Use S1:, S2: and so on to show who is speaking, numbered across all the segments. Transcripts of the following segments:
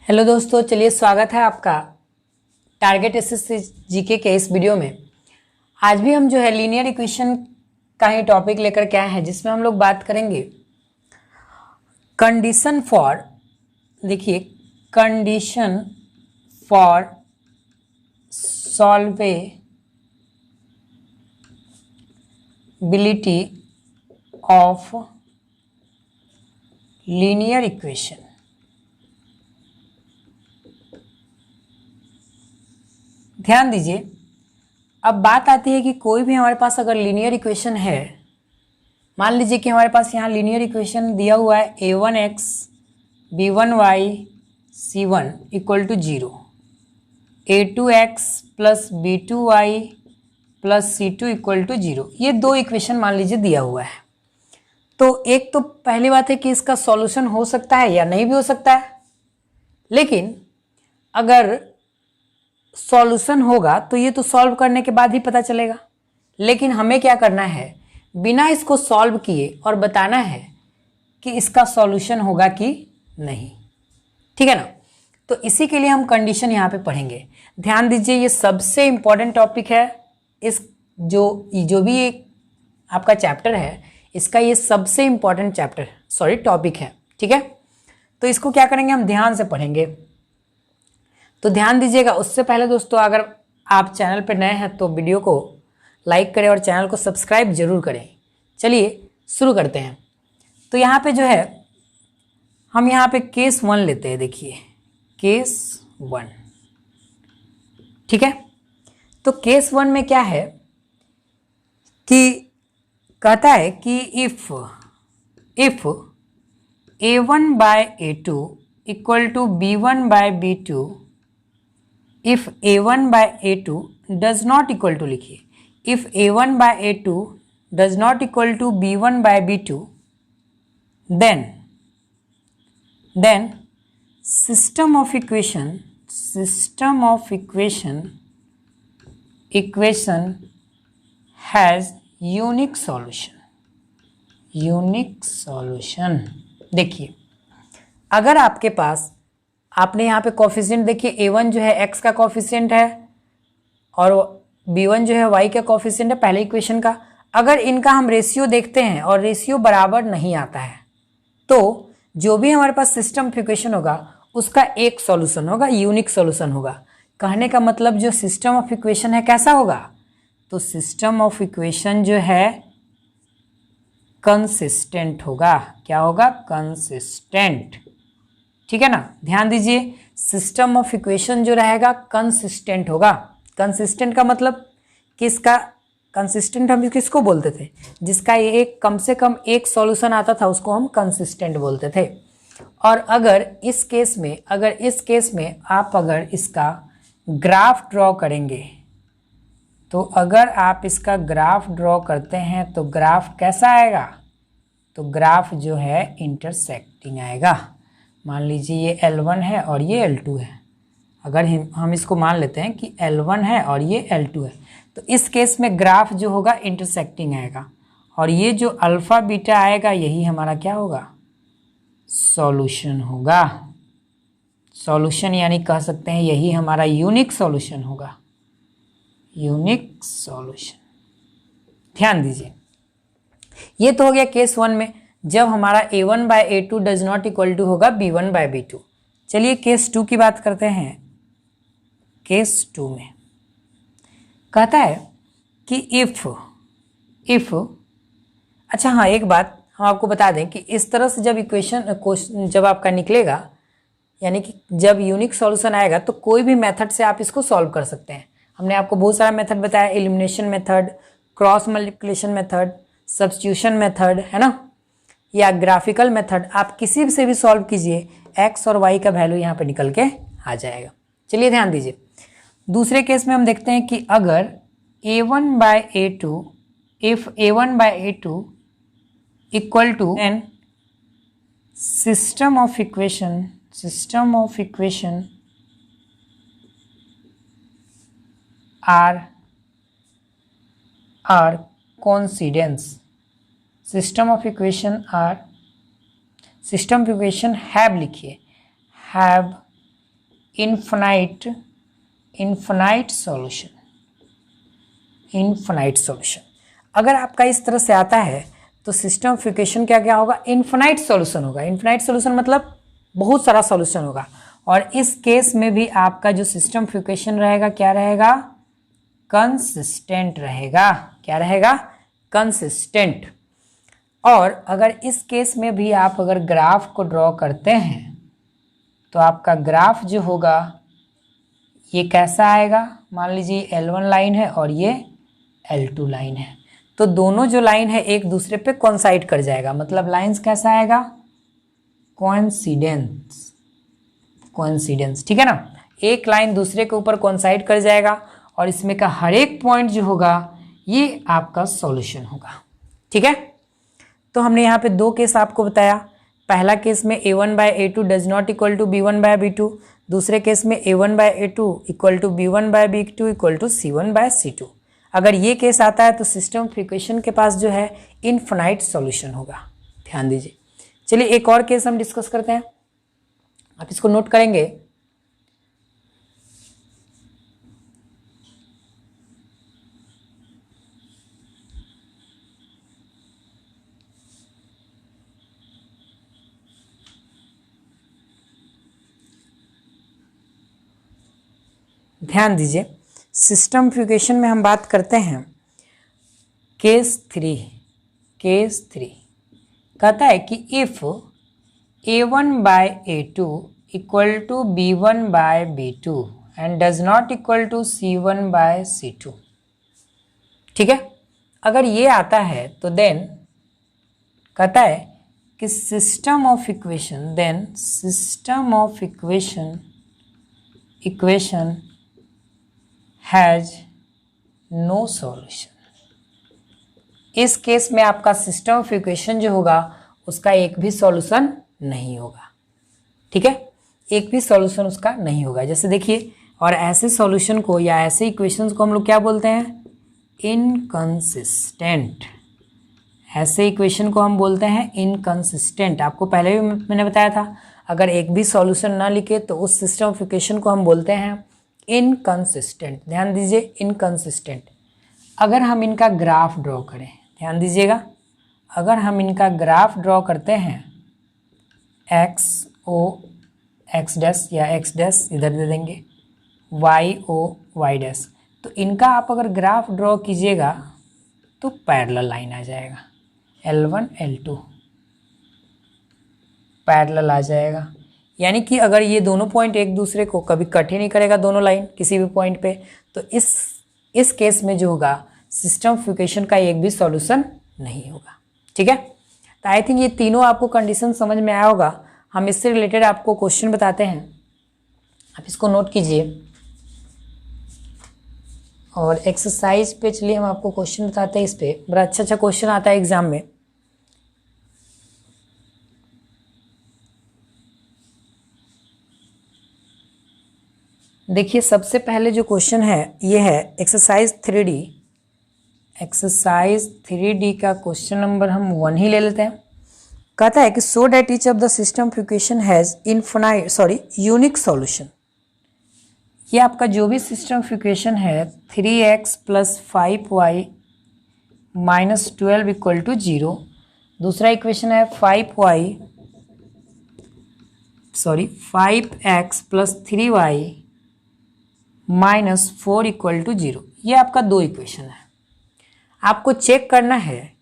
S1: Hello दोस्तों, चलिए स्वागत है आपका टारगेट एसएससी जीके के इस वीडियो में। आज भी हम जो है लीनियर इक्वेशन का ही टॉपिक लेकर के आए हैं, जिसमें हम लोग बात करेंगे कंडीशन फॉर, देखिए condition for solvability of linear equation. ध्यान दीजिए, अब बात आती है कि कोई भी हमारे पास अगर लीनियर इक्वेशन है, मान लीजिए कि हमारे पास यहाँ लीनियर इक्वेशन दिया हुआ है a1x b1y c1 equal to 0, a2x plus b2y plus c2 equal to 0। ये दो इक्वेशन मान लीजिए दिया हुआ है। तो एक तो पहली बात है कि इसका सॉल्यूशन हो सकता है या नहीं भी हो सकता है, लेकिन अगर सॉल्यूशन होगा तो ये तो सॉल्व करने के बाद ही पता चलेगा। लेकिन हमें क्या करना है, बिना इसको सॉल्व किए और बताना है कि इसका सॉल्यूशन होगा कि नहीं, ठीक है ना। तो इसी के लिए हम कंडीशन यहाँ पे पढ़ेंगे। ध्यान दीजिए, ये सबसे इंपॉर्टेंट टॉपिक है। इस जो भी एक आपका चैप्टर है, इसका ये सबसे इंपॉर्टेंट टॉपिक है, ठीक है। तो इसको क्या करेंगे, हम ध्यान से पढ़ेंगे। तो ध्यान दीजिएगा। उससे पहले दोस्तों, अगर आप चैनल पर नए हैं तो वीडियो को लाइक करें और चैनल को सब्सक्राइब जरूर करें। चलिए शुरू करते हैं। तो यहाँ पे जो है हम यहाँ पे केस 1 लेते हैं। देखिए केस 1, ठीक है। तो केस 1 में क्या है कि कहता है कि if a1 by a2 equal to b1 by b2, if a1 by a2 does not equal to, लिखिए if a1 by a2 does not equal to b1 by b2, then system of equation has unique solution। देखिए, अगर आपके पास, आपने यहाँ पे coefficient देखिए, a1 जो है x का कॉफिशिएंट है और b1 जो है y का कॉफिशिएंट है पहले इक्वेशन का। अगर इनका हम रेशियो देखते हैं और रेशियो बराबर नहीं आता है, तो जो भी हमारे पास सिस्टम ऑफ इक्वेशन होगा उसका एक सॉल्यूशन होगा, यूनिक सॉल्यूशन होगा। कहने का मतलब जो सिस्टम ऑफ इक्वेशन है कैसा होगा, तो सिस्टम ऑफ इक्वेशन जो है कंसिस्टेंट होगा। क्या होगा, कंसिस्टेंट, ठीक है ना। ध्यान दीजिए, सिस्टम ऑफ इक्वेशन जो रहेगा कंसिस्टेंट होगा। कंसिस्टेंट का मतलब किसका, कंसिस्टेंट हम किसको बोलते थे, जिसका एक कम से कम एक सॉल्यूशन आता था उसको हम कंसिस्टेंट बोलते थे। और अगर इस केस में आप अगर इसका ग्राफ ड्रॉ करेंगे, तो अगर आप इसका ग्राफ ड्रॉ करते हैं तो ग्राफ कैसा आएगा, तो ग्राफ जो है इंटरसेक्टिंग आएगा। मान लीजिए ये L1 है और ये L2 है। अगर हम इसको मान लेते हैं कि L1 है और ये L2 है, तो इस केस में ग्राफ जो होगा इंटरसेक्टिंग आएगा। और ये जो अल्फ़ा बीटा आएगा यही हमारा क्या होगा, सॉल्यूशन होगा। सॉल्यूशन यानी कह सकते हैं यही हमारा यूनिक सॉल्यूशन होगा, यूनिक सॉल्यूशन। ध्यान दीजिए, ये तो हो गया केस 1 में, जब हमारा a1 by a2 does not equal to होगा b1 बाय b2। चलिए केस 2 की बात करते हैं। केस 2 में कहता है कि इफ अच्छा हाँ, एक बात हम आपको बता दें कि इस तरह से जब क्वेश्चन जब आपका निकलेगा, यानी कि जब यूनिक सॉल्यूशन आएगा, तो कोई भी मेथड से आप इसको सॉल्व कर सकते हैं। हमने आपको बहुत सारा मेथड बताया, elimination method, cross multiplication method, substitution method, है ना, या ग्राफिकल मेथड। आप किसी से भी सॉल्व कीजिए, x और y का वैल्यू यहाँ पे निकल के आ जाएगा। चलिए ध्यान दीजिए, दूसरे केस में हम देखते हैं कि अगर a1 by a2, if a1 by a2 equal to, an system of equation are coincidence, system of equation have, लिखिए have infinite solution, infinite solution. अगर आपका इस तरह से आता है तो सिस्टम ऑफ इक्वेशन क्या क्या होगा, इनफाइनाइट सॉल्यूशन होगा। इनफाइनाइट सॉल्यूशन मतलब बहुत सारा सॉल्यूशन होगा। और इस केस में भी आपका जो सिस्टम ऑफ इक्वेशन रहेगा क्या रहेगा, कंसिस्टेंट रहेगा। क्या रहेगा, कंसिस्टेंट। और अगर इस केस में भी आप अगर ग्राफ को ड्रॉ करते हैं तो आपका ग्राफ जो होगा ये कैसा आएगा, मान लीजिए L1 लाइन है और ये L2 लाइन है, तो दोनों जो लाइन है एक दूसरे पे कोइंसाइड कर जाएगा। मतलब लाइंस कैसा आएगा, कोइंसिडेंस, कोइंसिडेंस, ठीक है ना। एक लाइन दूसरे के ऊपर कोइंसाइड कर जाएगा और इसमें का हर एक पॉइंट जो होगा ये आपका सॉल्यूशन होगा, ठीक है। तो हमने यहाँ पे दो केस आपको बताया। पहला केस में a1/a2 does not equal to b1/b2, दूसरे केस में a1/a2 equal to b1/b2 equal to c1/c2। अगर ये केस आता है तो सिस्टम ऑफ इक्वेशन के पास जो है इनफाइनाइट सॉल्यूशन होगा, ध्यान दीजिए। चलिए एक और केस हम डिस्कस करते हैं, आप इसको नोट करेंगे। ध्यान दीजिए, सिस्टम ऑफ इक्वेशन में हम बात करते हैं केस 3। केस 3 कहता है कि if a1/a2 equal to b1/b2 and does not equal to c1/c2, ठीक है। अगर ये आता है तो देन कहता है कि system of equation, then system of equation has no solution. इस केस में आपका सिस्टम ऑफ इक्वेशन जो होगा उसका एक भी सॉल्यूशन नहीं होगा, ठीक है, एक भी सॉल्यूशन उसका नहीं होगा। जैसे देखिए, और ऐसे सॉल्यूशन को या ऐसे इक्वेशंस को हम लोग क्या बोलते हैं, इनकंसिस्टेंट। ऐसे इक्वेशन को हम बोलते हैं इनकंसिस्टेंट। आपको पहले भी मैंने बताया था, अगर एक भी सॉल्यूशन ना लिखे तो उस सिस्टम ऑफ इक्वेशन को हम बोलते हैं इनकंसिस्टेंट। ध्यान दीजिए, इनकंसिस्टेंट। अगर हम इनका ग्राफ ड्रॉ करें, ध्यान दीजिएगा, अगर हम इनका ग्राफ ड्रॉ करते हैं एक्स ओ एक्स डैश या एक्स डैश इधर दे देंगे, वाई ओ वाई डैश, तो इनका आप अगर ग्राफ ड्रॉ कीजिएगा तो पैरेलल लाइन आ जाएगा, L1 L2 पैरेलल आ जाएगा। यानी कि अगर ये दोनों पॉइंट एक दूसरे को कभी कट ही नहीं करेगा दोनों लाइन किसी भी पॉइंट पे, तो इस केस में जो होगा सिस्टम ऑफ इक्वेशन का एक भी सॉल्यूशन नहीं होगा, ठीक है। तो आई थिंक ये तीनों आपको कंडीशन समझ में आया होगा। हम इससे रिलेटेड आपको क्वेश्चन बताते हैं, आप इसको नोट कीजिए। और एक्सरसाइज पे चलिए हम आपको क्वेश्चन बताते हैं। इस पे बड़ा अच्छा क्वेश्चन आता है एग्जाम में। देखिए, सबसे पहले जो क्वेश्चन है ये है एक्सरसाइज 3D। एक्सरसाइज 3D का क्वेश्चन नंबर हम 1 ही ले लेते हैं। कहता है कि so that each of the system of equation has unique solution. ये आपका जो भी सिस्टम ऑफ इक्वेशन है 3x + 5y - 12 इक्वल टू 0। दूसरा इक्वेशन है 5x + 3y -4 इक्वल टू 0। ये आपका दो इक्वेशन है। आपको चेक करना है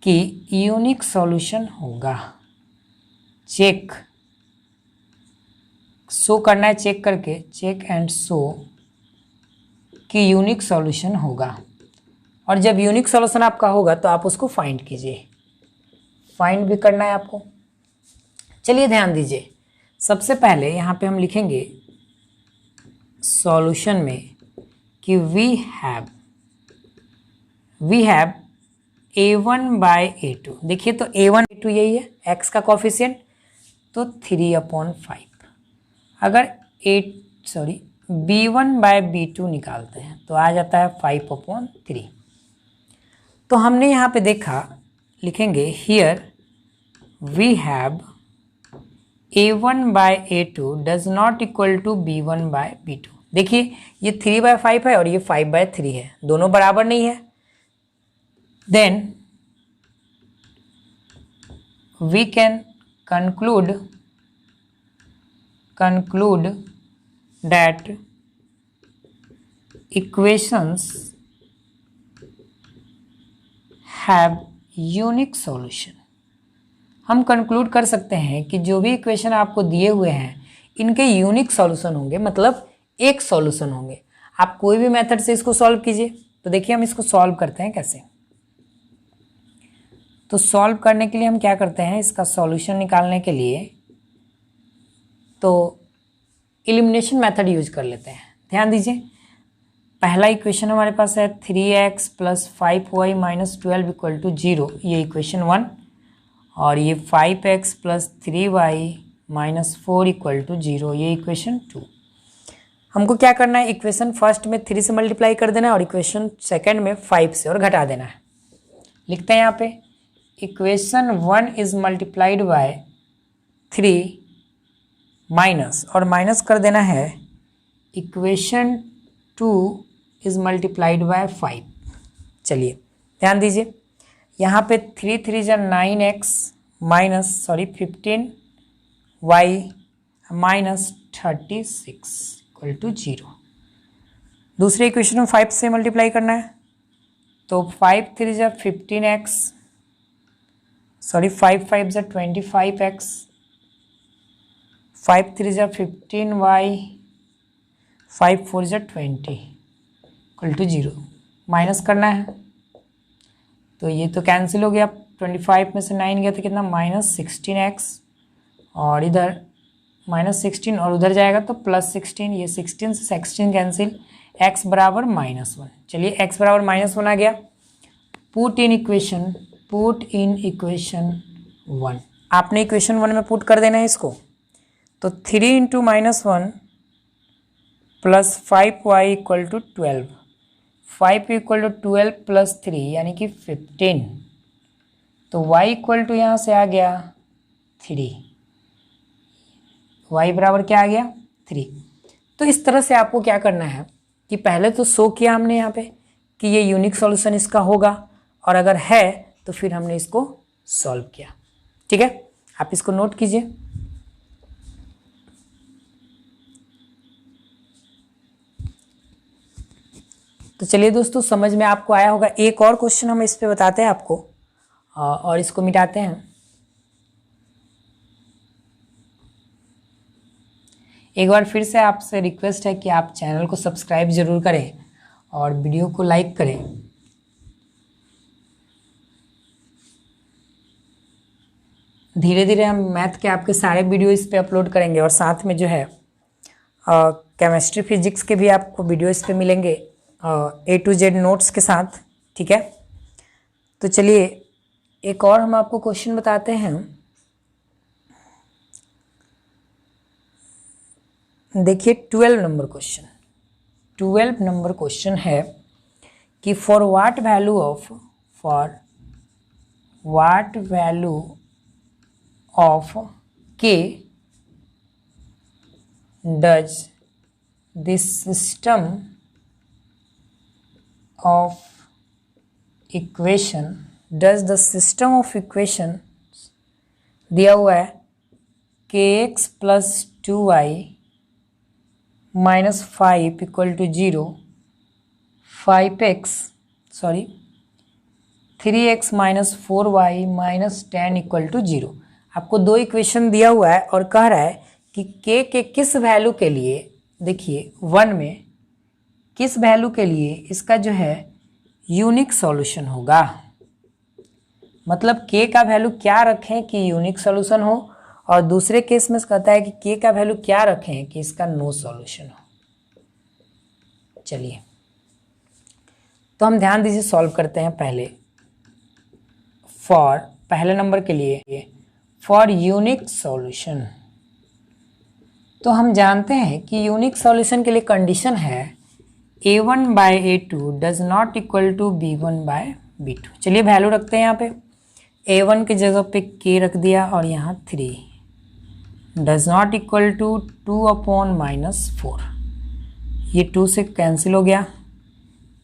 S1: कि यूनिक सॉल्यूशन होगा। चेक शो करना है, चेक करके, चेक एंड शो कि यूनिक सॉल्यूशन होगा। और जब यूनिक सॉल्यूशन आपका होगा तो आप उसको फाइंड कीजिए। फाइंड भी करना है आपको। चलिए ध्यान दीजिए, सबसे पहले यहाँ पे हम लिखेंगे सॉल्यूशन में कि वी हैव a1/a2। देखिए तो a1 a2 यही है, x का कॉफिशिएंट, तो 3/5। अगर b1/b2 निकालते हैं तो आ जाता है 5/3। तो हमने यहाँ पे देखा, लिखेंगे here we have A1 by A2 does not equal to B1 by B2। देखिए ये 3/5 है और ये 5/3 है, दोनों बराबर नहीं है। Then we can conclude that equations have unique solution। हम कंक्लूड कर सकते हैं कि जो भी इक्वेशन आपको दिए हुए हैं इनके यूनिक सॉल्यूशन होंगे, मतलब एक सॉल्यूशन होंगे। आप कोई भी मेथड से इसको सॉल्व कीजिए। तो देखिए हम इसको सॉल्व करते हैं कैसे। तो सॉल्व करने के लिए हम क्या करते हैं, इसका सॉल्यूशन निकालने के लिए तो एलिमिनेशन मेथड यूज कर लेते हैं। ध्यान दीजिए, पहला इक्वेशन हमारे पास है 3x + 5y - 12 = 0, ये इक्वेशन 1। और ये 5x + 3y - 4 = 0, ये इक्वेशन 2। हमको क्या करना है, इक्वेशन फर्स्ट में 3 से मल्टीप्लाई कर देना है और इक्वेशन सेकंड में 5 से और घटा देना है। लिखते हैं यहाँ पे equation 1 is multiplied by 3 minus, और माइनस कर देना है इक्वेशन 2 इज मल्टीप्लाइड बाय 5। चलिए ध्यान दीजिए, यहाँ पे 3 3 जा 9x -15y -36 = 0। दूसरे इक्वेशन में 5 से मल्टीप्लाई करना है, तो 5 3 जा 15x, 5 5 जा 25x, 5 3 जा 15y, 5 4 जा 20 = 0। माइनस करना है, तो ये तो कैंसिल हो गया। 25 में से 9 गया तो कितना -16x, और इधर -16 और उधर जाएगा तो +16, ये 16 से 16 कैंसिल, x बराबर -1। चलिए x बराबर -1 आ गया। पुट इन इक्वेशन 1, आपने इक्वेशन 1 में पुट कर देना है इसको। तो 3 × -1 + 5y = 12, 5 = 12 + 3 यानी कि 15, तो y इक्वल टू यहाँ से आ गया 3, y बराबर क्या आ गया 3। तो इस तरह से आपको क्या करना है कि पहले तो शो किया हमने यहाँ पे कि ये यूनिक सॉल्यूशन इसका होगा, और अगर है तो फिर हमने इसको सॉल्व किया। ठीक है, आप इसको नोट कीजिए। तो चलिए दोस्तों, समझ में आपको आया होगा। एक और क्वेश्चन हम इस पे बताते हैं आपको और इसको मिटाते हैं। एक बार फिर से आपसे रिक्वेस्ट है कि आप चैनल को सब्सक्राइब जरूर करें और वीडियो को लाइक करें। धीरे धीरे हम मैथ के आपके सारे वीडियो इस पे अपलोड करेंगे, और साथ में जो है केमिस्ट्री फिजिक्स के भी आपको वीडियो इस पे मिलेंगे A to Z नोट्स के साथ। ठीक है, तो चलिए एक और हम आपको क्वेश्चन बताते हैं। देखिए 12 नंबर क्वेश्चन है कि for what value of k does this system of equation दिया हुआ है kx + 2y - 5 = 0, 3x - 4y - 10 = 0। आपको दो इक्वेशन दिया हुआ है और कह रहा है कि k के किस वैल्यू के लिए, देखिए 1 में किस वैल्यू के लिए इसका जो है यूनिक सॉल्यूशन होगा। मतलब k का वैल्यू क्या रखें कि यूनिक सॉल्यूशन हो, और दूसरे केस में कहता है कि k का वैल्यू क्या रखें कि इसका नो सॉल्यूशन हो। चलिए तो हम ध्यान दीजिए, सॉल्व करते हैं। पहले पहले नंबर के लिए फॉर यूनिक सॉल्यूशन, तो हम जानते हैं कि यूनिक सॉल्यूशन के लिए कंडीशन है A1 by A2 does not equal to B1 by B2। चलिए वैल्यू रखते हैं यहाँ पे। A1 की जगह पे k रख दिया और यहाँ 3, डज नॉट इक्वल टू 2/-4। ये 2 से कैंसिल हो गया,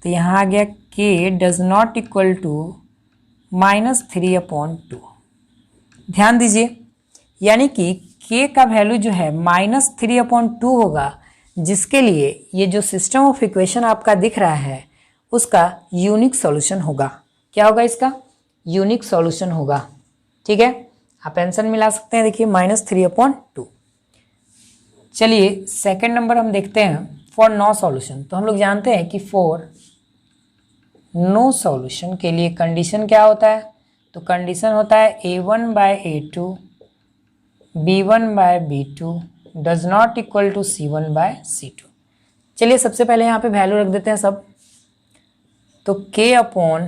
S1: तो यहाँ आ गया k does not equal to -3/2। ध्यान दीजिए, यानी कि k का वैल्यू जो है -3/2 होगा, जिसके लिए ये जो सिस्टम ऑफ इक्वेशन आपका दिख रहा है उसका यूनिक सॉल्यूशन होगा। क्या होगा इसका? यूनिक सॉल्यूशन होगा। ठीक है, आप आंसर मिला सकते हैं, देखिए -3/2। चलिए सेकंड नंबर हम देखते हैं, फॉर नो सॉल्यूशन। तो हम लोग जानते हैं कि फॉर नो सॉल्यूशन के लिए कंडीशन क्या होता है? तो कंडीशन होता है a1/a2 b1/b2 does not equal to c1/c2। चलिए सबसे पहले यहाँ पे वैल्यू रख देते हैं सब। तो k/3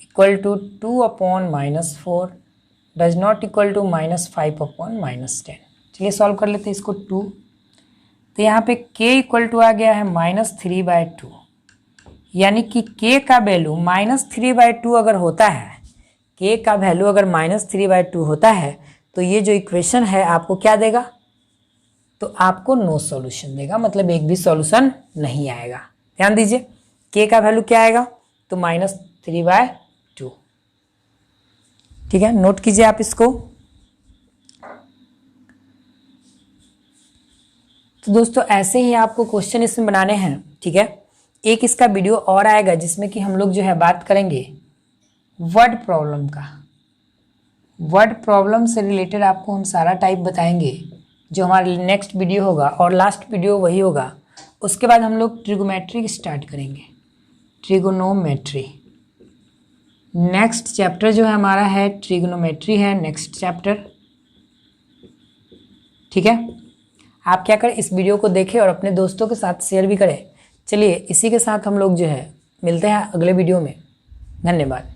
S1: equal to 2/-4 does not equal to -5/-10। चलिए सॉल्व कर लेते हैं इसको 2। तो यहाँ पे k इक्वल टू आ गया है -3/2, यानी कि k का वैल्यू -3/2 अगर होता है, k का वैल्यू अगर -3/2 होता है तो ये जो इक्वेशन है आपको क्या देगा? तो आपको नो सॉल्यूशन देगा, मतलब एक भी सॉल्यूशन नहीं आएगा। ध्यान दीजिए, k का वैल्यू क्या आएगा? तो -3/2। ठीक है, नोट कीजिए आप इसको। तो दोस्तों ऐसे ही आपको क्वेश्चन इसमें बनाने हैं। ठीक है, एक इसका वीडियो और आएगा जिसमें कि हम लोग जो है बात करेंगे वर्ड प्रॉब्लम का। वर्ड प्रॉब्लम से रिलेटेड आपको हम सारा टाइप बताएंगे, जो हमारा नेक्स्ट वीडियो होगा और लास्ट वीडियो वही होगा। उसके बाद हम लोग ट्रिगोमेट्री स्टार्ट करेंगे, ट्रिगोनोमेट्री। नेक्स्ट चैप्टर जो है हमारा है ट्रिगोनोमेट्री है, नेक्स्ट चैप्टर। ठीक है, आप क्या करें, इस वीडियो को देखें और अपने दोस्तों के साथ शेयर भी करें। चलिए इसी के साथ हम लोग जो है मिलते हैं अगले वीडियो में। धन्यवाद।